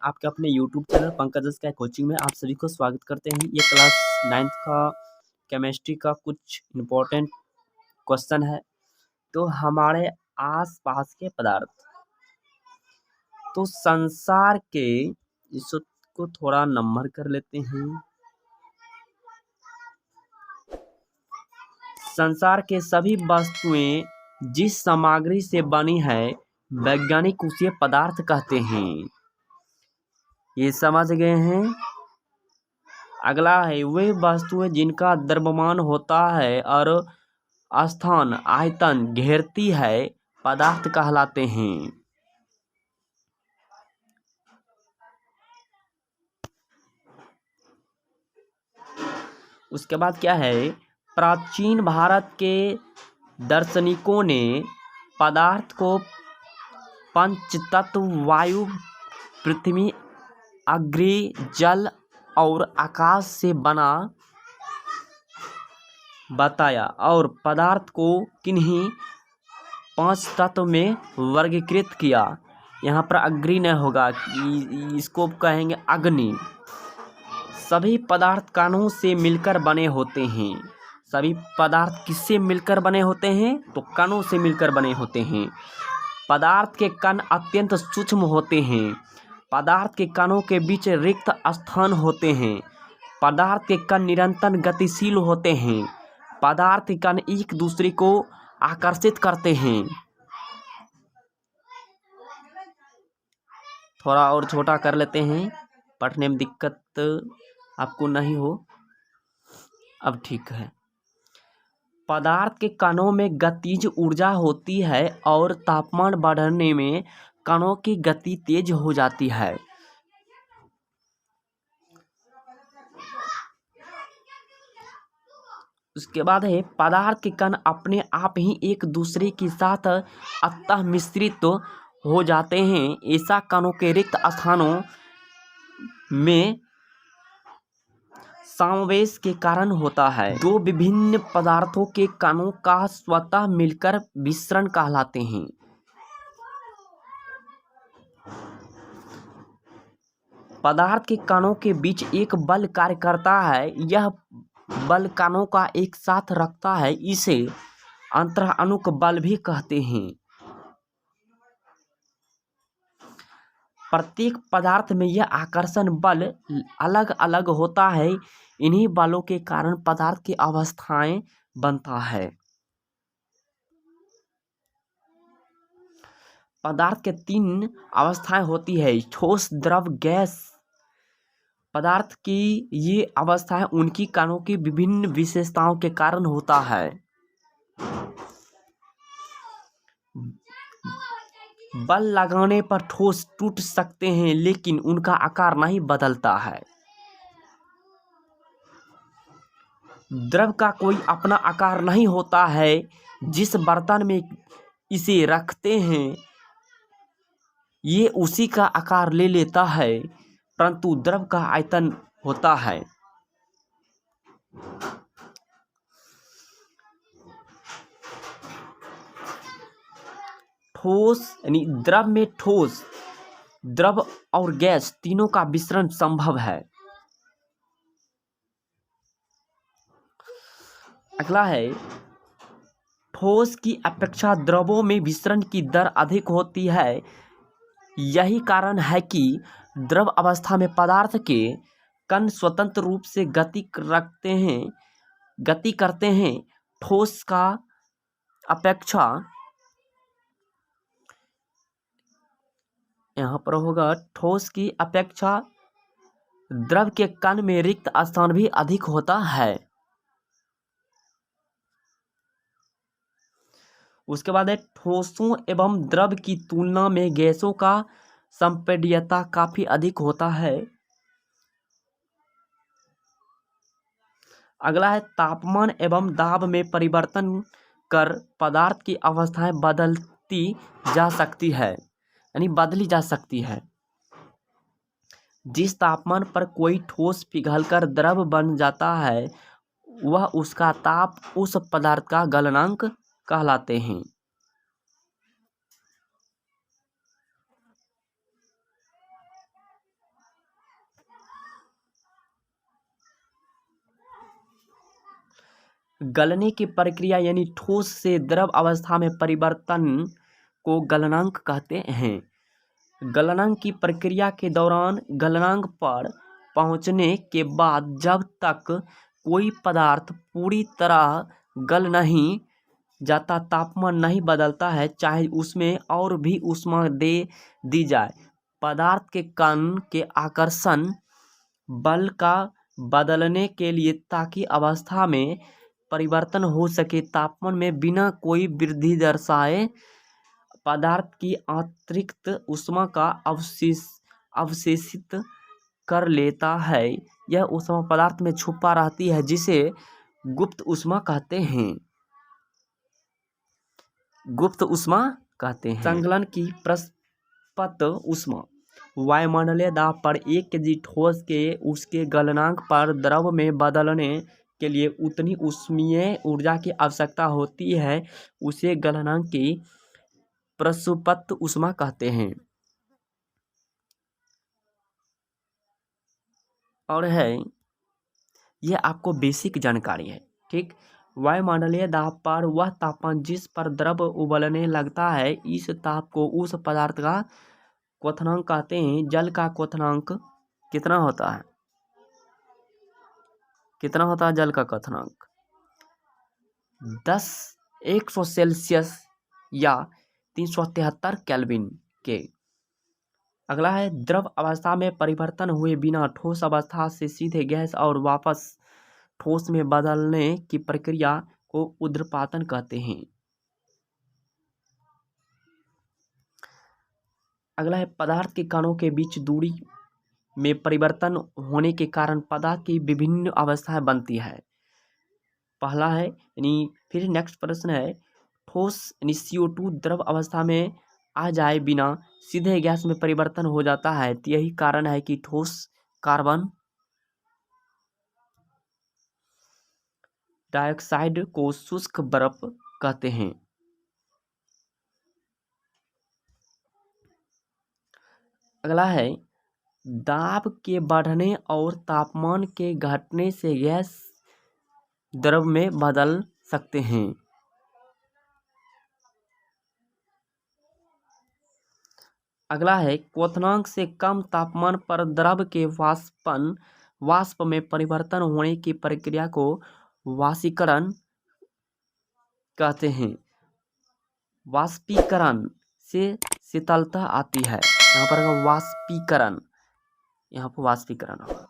आपके अपने YouTube channel Pankaj sky coaching में आप सभी को स्वागत करते हैं। ये क्लास 9th का केमिस्ट्री का कुछ इम्पोर्टेंट क्वेश्चन है। तो हमारे आसपास के पदार्थ, तो संसार के, इसको थोड़ा नंबर कर लेते हैं। संसार के सभी वस्तुएं जिस सामग्री से बनी है वैज्ञानिक उसे पदार्थ कहते हैं। ये समझ गए हैं। अगला है वे वस्तुएं जिनका द्रव्यमान होता है और स्थान आयतन घेरती है पदार्थ कहलाते हैं। उसके बाद क्या है, प्राचीन भारत के दार्शनिकों ने पदार्थ को पंचतत्व वायु, पृथ्वी, अग्नि, जल और आकाश से बना बताया और पदार्थ को किन्हीं 5 तत्व में वर्गीकृत किया। यहाँ पर अग्नि नहीं होगा, इसको कहेंगे अग्नि। सभी पदार्थ कणों से मिलकर बने होते हैं। सभी पदार्थ किससे मिलकर बने होते हैं? तो कणों से मिलकर बने होते हैं। पदार्थ के कण अत्यंत सूक्ष्म होते हैं। पदार्थ के कणों के बीच रिक्त स्थान होते हैं। पदार्थ के कण निरंतर गतिशील होते हैं। पदार्थ के कण एक दूसरे को आकर्षित करते हैं। थोड़ा और छोटा कर लेते हैं, पढ़ने में दिक्कत आपको नहीं हो। अब ठीक है। पदार्थ के कणों में गतिज ऊर्जा होती है और तापमान बढ़ने में कणों की गति तेज हो जाती है। उसके बाद है पदार्थ के कण अपने आप ही एक दूसरे के साथ अंतः मिश्रित हो जाते हैं। ऐसा कणों के रिक्त स्थानों में समावेश के कारण होता है। दो विभिन्न पदार्थों के कणों का स्वतः मिलकर मिश्रण कहलाते हैं। पदार्थ के कणों के बीच एक बल कार्य करता है। यह बल कणों का एक साथ रखता है। इसे अंतरानुक बल भी कहते हैं। प्रत्येक पदार्थ में यह आकर्षण बल अलग अलग होता है। इन्हीं बलों के कारण पदार्थ की अवस्थाएं बनता है। पदार्थ के 3 अवस्थाएं होती है, ठोस, द्रव, गैस। पदार्थ की ये अवस्थाएं उनकी कणों की विभिन्न विशेषताओं के कारण होता है। बल लगाने पर ठोस टूट सकते हैं लेकिन उनका आकार नहीं बदलता है। द्रव का कोई अपना आकार नहीं होता है। जिस बर्तन में इसे रखते हैं ये उसी का आकार ले लेता है, परंतु द्रव का आयतन होता है। ठोस यानी द्रव में ठोस, द्रव और गैस तीनों का मिश्रण संभव है। अगला है ठोस की अपेक्षा द्रवों में विसरण की दर अधिक होती है। यही कारण है कि द्रव अवस्था में पदार्थ के कण स्वतंत्र रूप से गति करते हैं। ठोस का अपेक्षा, यहाँ पर होगा, ठोस की अपेक्षा द्रव के कण में रिक्त स्थान भी अधिक होता है। उसके बाद है ठोसों एवं द्रव की तुलना में गैसों का संपीड्यता काफी अधिक होता है। अगला है तापमान एवं दाब में परिवर्तन कर पदार्थ की अवस्थाएं बदली जा सकती है। जिस तापमान पर कोई ठोस पिघलकर द्रव बन जाता है वह उसका ताप उस पदार्थ का गलनांक कहलाते हैं। गलने की प्रक्रिया यानी ठोस से द्रव अवस्था में परिवर्तन को गलनांक कहते हैं। गलनांक की प्रक्रिया के दौरान गलनांक पर पहुंचने के बाद जब तक कोई पदार्थ पूरी तरह गल नहीं जाता, तापमान नहीं बदलता है, चाहे उसमें और भी ऊष्मा दे दी जाए, पदार्थ के कण के आकर्षण बल का बदलने के लिए ताकि अवस्था में परिवर्तन हो सके, तापमान में बिना कोई वृद्धि दर्शाए पदार्थ की अतिरिक्त ऊष्मा का अवशेषित कर लेता है। यह ऊष्मा पदार्थ में छुपा रहती है जिसे गुप्त ऊष्मा कहते हैं। गुप्त ऊष्मा कहते हैं। संगलन की प्रस्फुट ऊष्मा वायुमंडलीय दाब पर 1 kg ठोस के उसके गलनांक पर द्रव में बदलने के लिए उतनी ऊष्मीय ऊर्जा की आवश्यकता होती है, उसे गलनांक की प्रस्फुट ऊष्मा कहते हैं। और है यह आपको बेसिक जानकारी है, ठीक। वायुमंडलीय दाब पर वह तापमान जिस पर द्रव उबलने लगता है, इस ताप को उस पदार्थ का क्वथनांक कहते हैं। जल का क्वथनांक कितना होता है? कितना होता है जल का क्वथनांक? 100 सेल्सियस या 373 केल्विन के। अगला है द्रव अवस्था में परिवर्तन हुए बिना ठोस अवस्था से सीधे गैस और वापस ठोस में बदलने की प्रक्रिया को ऊर्ध्वपातन कहते हैं। अगला है पदार्थ के कणों के बीच दूरी में परिवर्तन होने के कारण पदार्थ की विभिन्न अवस्थाएं बनती है। पहला है यानी फिर नेक्स्ट प्रश्न है ठोस यानी CO2 द्रव अवस्था में आ जाए बिना सीधे गैस में परिवर्तन हो जाता है, तो यही कारण है कि ठोस कार्बन डाइऑक्साइड को शुष्क बर्फ कहते हैं। अगला है दाब के बढ़ने और तापमान के घटने से गैस द्रव में बदल सकते हैं। अगला है क्वथनांक से कम तापमान पर द्रव के वाष्प में परिवर्तन होने की प्रक्रिया को वाष्पीकरण कहते हैं। वाष्पीकरण से शीतलता आती है। यहाँ पर वाष्पीकरण, यहाँ पर वाष्पीकरण होगा।